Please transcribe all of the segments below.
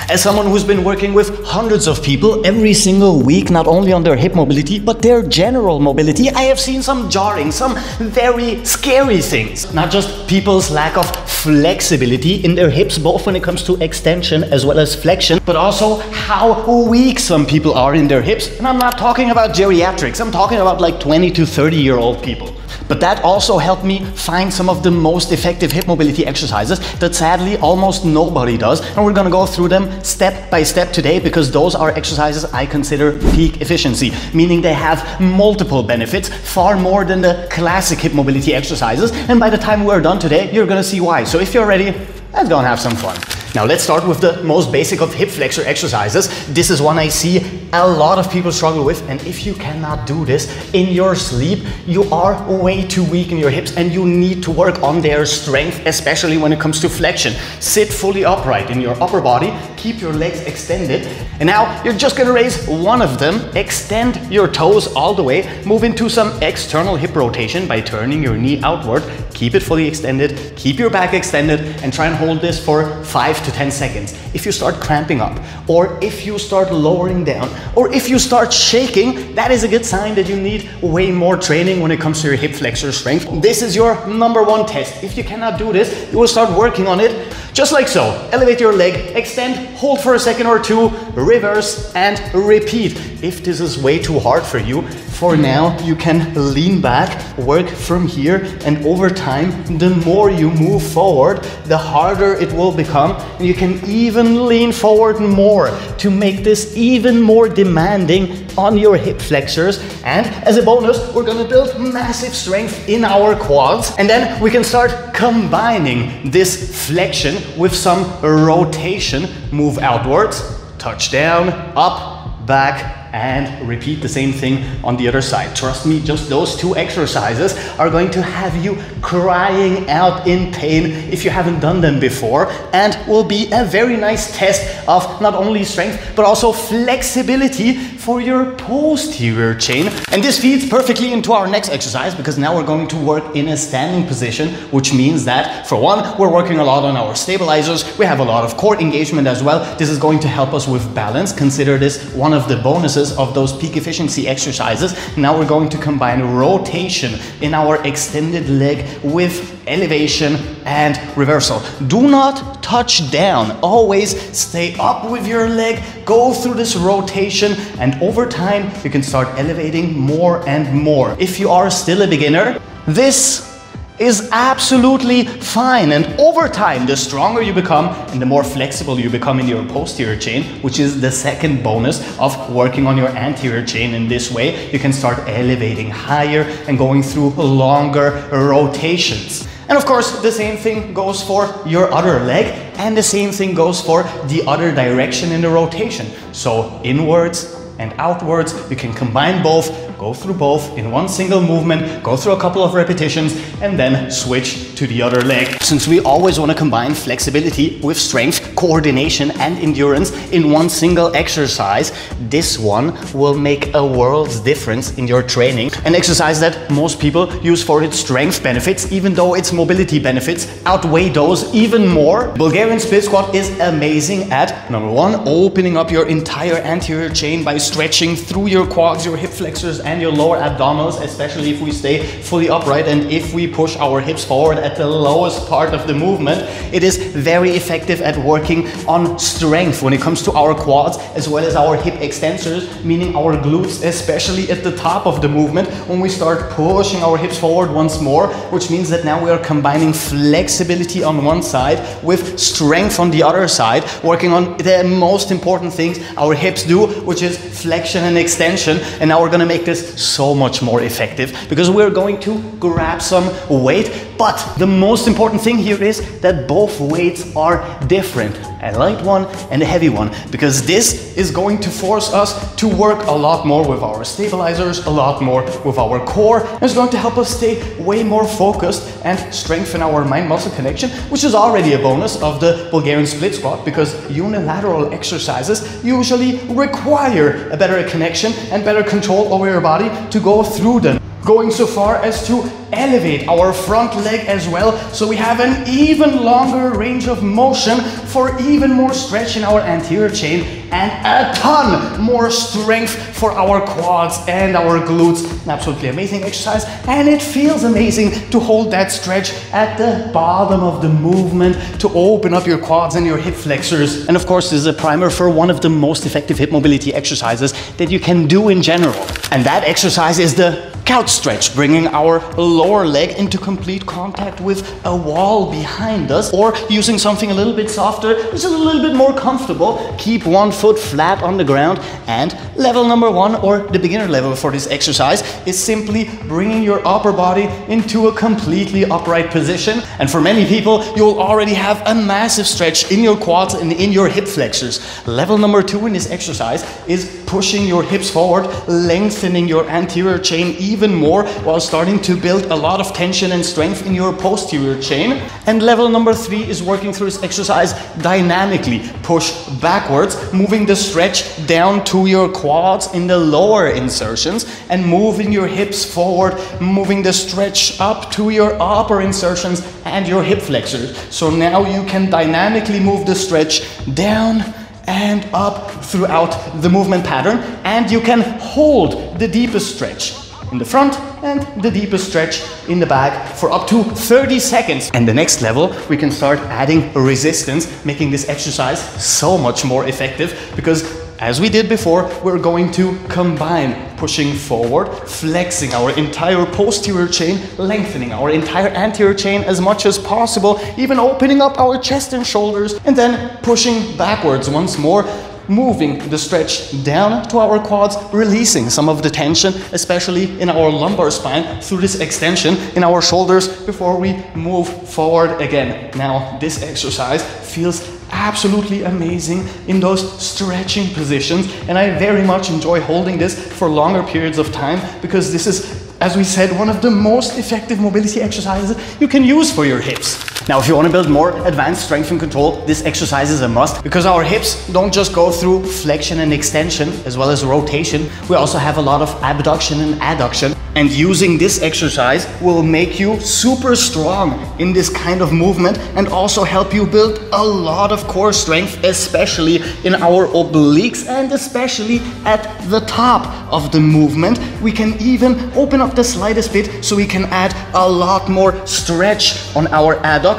As someone who's been working with hundreds of people every single week, not only on their hip mobility, but their general mobility, I have seen some jarring, some very scary things. Not just people's lack of flexibility in their hips, both when it comes to extension as well as flexion, but also how weak some people are in their hips. And I'm not talking about geriatrics, I'm talking about like 20 to 30-year-old people. But that also helped me find some of the most effective hip mobility exercises that sadly almost nobody does. And we're gonna go through them step by step today, because those are exercises I consider peak efficiency, meaning they have multiple benefits, far more than the classic hip mobility exercises. And by the time we're done today, you're gonna see why. So if you're ready, let's go and have some fun. Now let's start with the most basic of hip flexor exercises. This is one I see a lot of people struggle with, and if you cannot do this in your sleep, you are way too weak in your hips and you need to work on their strength, especially when it comes to flexion. Sit fully upright in your upper body, keep your legs extended, and now you're just gonna raise one of them, extend your toes all the way, move into some external hip rotation by turning your knee outward, keep it fully extended, keep your back extended, and try and hold this for 5 to 10 seconds. If you start cramping up, or if you start lowering down, or if you start shaking, that is a good sign that you need way more training when it comes to your hip flexor strength. This is your #1 test. If you cannot do this, you will start working on it just like so. Elevate your leg, extend, hold for a second or two, reverse, and repeat. If this is way too hard for you, for now, you can lean back, work from here, and over time, the more you move forward, the harder it will become. And you can even lean forward more to make this even more demanding on your hip flexors. And as a bonus, we're gonna build massive strength in our quads. And then we can start combining this flexion with some rotation. Move outwards, touch down, up, back, and repeat the same thing on the other side. Trust me, just those two exercises are going to have you crying out in pain if you haven't done them before, and will be a very nice test of not only strength, but also flexibility for your posterior chain. And this feeds perfectly into our next exercise, because now we're going to work in a standing position, which means that, for one, we're working a lot on our stabilizers. We have a lot of core engagement as well. This is going to help us with balance. Consider this one of the bonuses of those peak efficiency exercises. Now we're going to combine rotation in our extended leg with elevation and reversal. Do not touch down. Always stay up with your leg, go through this rotation, and over time you can start elevating more and more. If you are still a beginner, this is absolutely fine, and over time, the stronger you become and the more flexible you become in your posterior chain, which is the second bonus of working on your anterior chain. In this way, you can start elevating higher and going through longer rotations. And of course, the same thing goes for your other leg, and the same thing goes for the other direction in the rotation. So inwards and outwards, you can combine both, go through both in one single movement, go through a couple of repetitions, and then switch to the other leg. Since we always want to combine flexibility with strength, coordination, and endurance in one single exercise, this one will make a world's difference in your training. An exercise that most people use for its strength benefits, even though its mobility benefits outweigh those even more. Bulgarian split squat is amazing at #1, opening up your entire anterior chain by stretching through your quads, your hip flexors, and your lower abdominals, especially if we stay fully upright and if we push our hips forward at the lowest part of the movement. It is very effective at working on strength when it comes to our quads as well as our hip extensors, meaning our glutes, especially at the top of the movement when we start pushing our hips forward once more, which means that now we are combining flexibility on one side with strength on the other side, working on the most important things our hips do, which is flexion and extension. And now we're going to make this so much more effective because we're going to grab some weight. But the most important thing here is that both weights are different, a light one and a heavy one, because this is going to force us to work a lot more with our stabilizers, a lot more with our core. It's going to help us stay way more focused and strengthen our mind-muscle connection, which is already a bonus of the Bulgarian split squat, because unilateral exercises usually require a better connection and better control over your body to go through them. going so far as to elevate our front leg as well, so we have an even longer range of motion for even more stretch in our anterior chain and a ton more strength for our quads and our glutes. An absolutely amazing exercise, and it feels amazing to hold that stretch at the bottom of the movement to open up your quads and your hip flexors. And of course, this is a primer for one of the most effective hip mobility exercises that you can do in general. And that exercise is the couch stretch, bringing our lower leg into complete contact with a wall behind us, or using something a little bit softer, which is a little bit more comfortable. Keep one foot flat on the ground. And level number one, or the beginner level for this exercise, is simply bringing your upper body into a completely upright position. And for many people, you'll already have a massive stretch in your quads and in your hip flexors. Level number two in this exercise is pushing your hips forward, lengthening your anterior chain even more, while starting to build a lot of tension and strength in your posterior chain. And level number three is working through this exercise dynamically. Push backwards, moving the stretch down to your quads in the lower insertions, and moving your hips forward, moving the stretch up to your upper insertions and your hip flexors. So now you can dynamically move the stretch down and up throughout the movement pattern, and you can hold the deepest stretch in the front and the deepest stretch in the back for up to 30 seconds. And the next level, we can start adding resistance, making this exercise so much more effective, because as we did before, we're going to combine pushing forward, flexing our entire posterior chain, lengthening our entire anterior chain as much as possible, even opening up our chest and shoulders, and then pushing backwards once more, moving the stretch down to our quads, releasing some of the tension, especially in our lumbar spine, through this extension in our shoulders before we move forward again. Now, this exercise feels absolutely amazing in those stretching positions, and I very much enjoy holding this for longer periods of time, because this is, as we said, one of the most effective mobility exercises you can use for your hips. Now, if you want to build more advanced strength and control, this exercise is a must, because our hips don't just go through flexion and extension as well as rotation. We also have a lot of abduction and adduction. And using this exercise will make you super strong in this kind of movement, and also help you build a lot of core strength, especially in our obliques and especially at the top of the movement. We can even open up the slightest bit so we can add a lot more stretch on our adductors,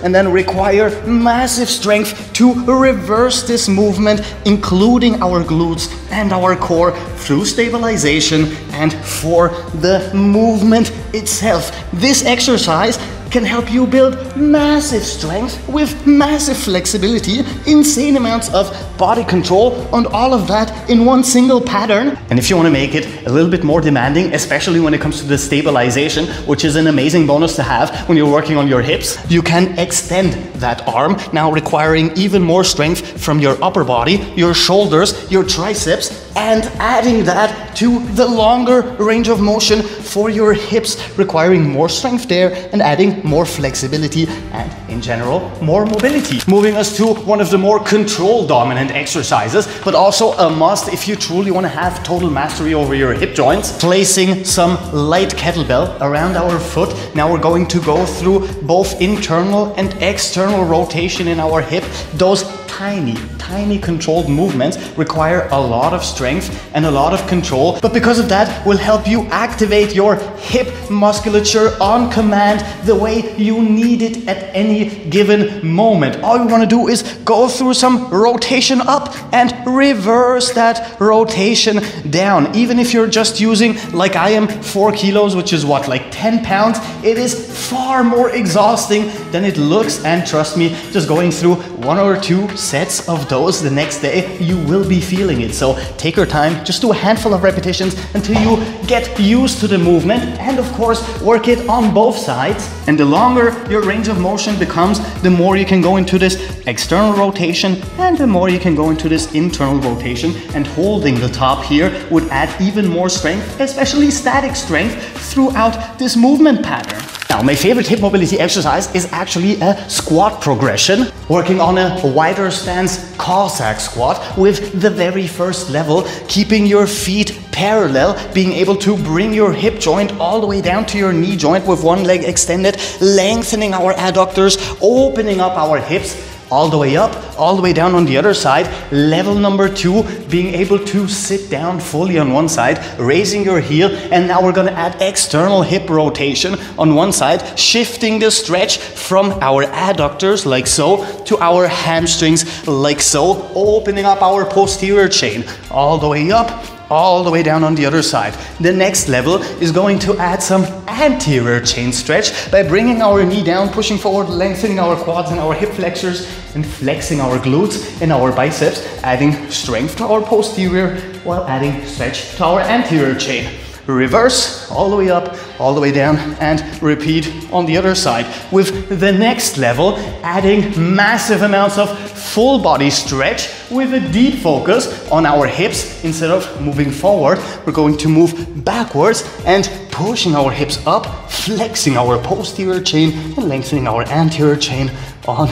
and then require massive strength to reverse this movement, including our glutes and our core, through stabilization and for the movement itself. This exercise can help you build massive strength with massive flexibility, insane amounts of body control, and all of that in one single pattern. And if you want to make it a little bit more demanding, especially when it comes to the stabilization, which is an amazing bonus to have when you're working on your hips, you can extend that arm, now requiring even more strength from your upper body, your shoulders, your triceps, and adding that to the longer range of motion for your hips, requiring more strength there and adding more flexibility and, in general, more mobility. Moving us to one of the more control dominant exercises, but also a must if you truly want to have total mastery over your hip joints. Placing some light kettlebell around our foot. Now we're going to go through both internal and external rotation in our hip. Those tiny controlled movements require a lot of strength and a lot of control, but because of that will help you activate your hip musculature on command, the way you need it at any given moment. All you want to do is go through some rotation up and reverse that rotation down. Even if you're just using, like I am, 4 kilos, which is what, like 10 pounds, it is far more exhausting than it looks, and trust me, just going through 1 or 2 sets of those the next day, you will be feeling it. So take your time, just do a handful of repetitions until you get used to the movement, and of course work it on both sides. And the longer your range of motion becomes, the more you can go into this external rotation and the more you can go into this internal rotation, and holding the top here would add even more strength, especially static strength, throughout this movement pattern. Now, my favorite hip mobility exercise is actually a squat progression, working on a wider stance Cossack squat with the very first level, keeping your feet parallel, being able to bring your hip joint all the way down to your knee joint with one leg extended, lengthening our adductors, opening up our hips, all the way up, all the way down on the other side. Level number 2, being able to sit down fully on one side, raising your heel, and now we're gonna add external hip rotation on one side, shifting the stretch from our adductors like so to our hamstrings like so, opening up our posterior chain, all the way up, all the way down on the other side. The next level is going to add some anterior chain stretch by bringing our knee down, pushing forward, lengthening our quads and our hip flexors, and flexing our glutes and our biceps, adding strength to our posterior while adding stretch to our anterior chain. Reverse, all the way up, all the way down, and repeat on the other side. With the next level, adding massive amounts of full body stretch with a deep focus on our hips. Instead of moving forward, we're going to move backwards and pushing our hips up, flexing our posterior chain and lengthening our anterior chain on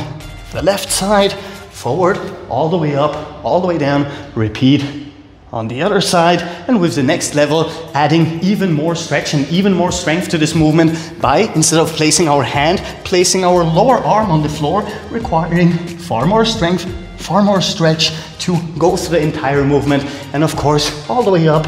the left side. Forward, all the way up, all the way down, repeat on the other side. And with the next level, adding even more stretch and even more strength to this movement by, instead of placing our hand, placing our lower arm on the floor, requiring far more strength, far more stretch to go through the entire movement. And of course, all the way up,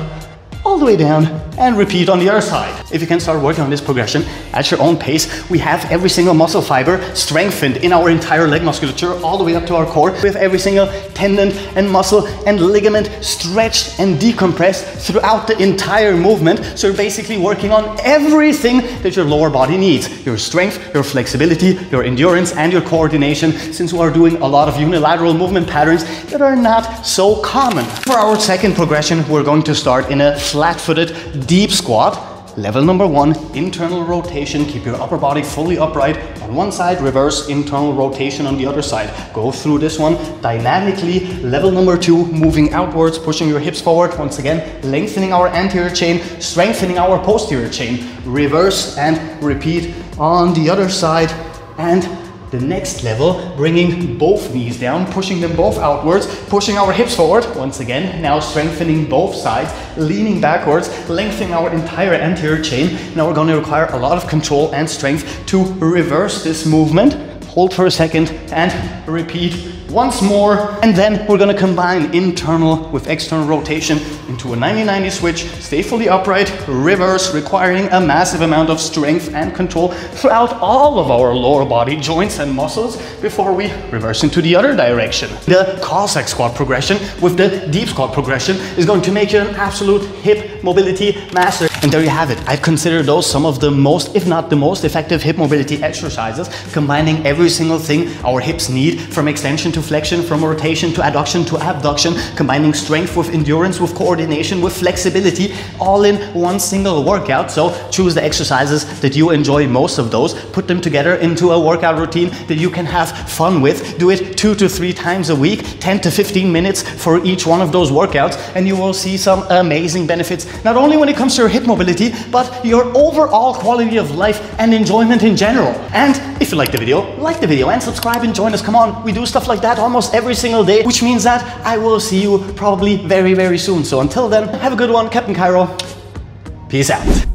all the way down, and repeat on the other side. If you can start working on this progression at your own pace, we have every single muscle fiber strengthened in our entire leg musculature all the way up to our core. We have every single tendon and muscle and ligament stretched and decompressed throughout the entire movement. So you're basically working on everything that your lower body needs. Your strength, your flexibility, your endurance, and your coordination, since we are doing a lot of unilateral movement patterns that are not so common. For our second progression, we're going to start in a flat-footed deep squat. Level number 1, internal rotation. Keep your upper body fully upright on one side, reverse internal rotation on the other side. Go through this one dynamically. Level number 2, moving outwards, pushing your hips forward. Once again, lengthening our anterior chain, strengthening our posterior chain. Reverse and repeat on the other side. And the next level, bringing both knees down, pushing them both outwards, pushing our hips forward. Once again, now strengthening both sides, leaning backwards, lengthening our entire anterior chain. Now we're going to require a lot of control and strength to reverse this movement. Hold for a second and repeat once more. And then we're going to combine internal with external rotation into a 90-90 switch. Stay fully upright, reverse, requiring a massive amount of strength and control throughout all of our lower body joints and muscles before we reverse into the other direction. The Cossack squat progression with the deep squat progression is going to make you an absolute hip mobility master. And there you have it. I'd consider those some of the most, if not the most effective hip mobility exercises, combining every single thing our hips need, from extension to flexion, from rotation to adduction to abduction, combining strength with endurance, with coordination, with flexibility, all in one single workout. So choose the exercises that you enjoy most of those, put them together into a workout routine that you can have fun with. Do it 2 to 3 times a week, 10 to 15 minutes for each one of those workouts, and you will see some amazing benefits, not only when it comes to your hip mobility, but your overall quality of life and enjoyment in general. And if you like the video and subscribe and join us. Come on, we do stuff like that almost every single day, which means that I will see you probably very, very soon. So until then, have a good one. Captain Cairo. Peace out.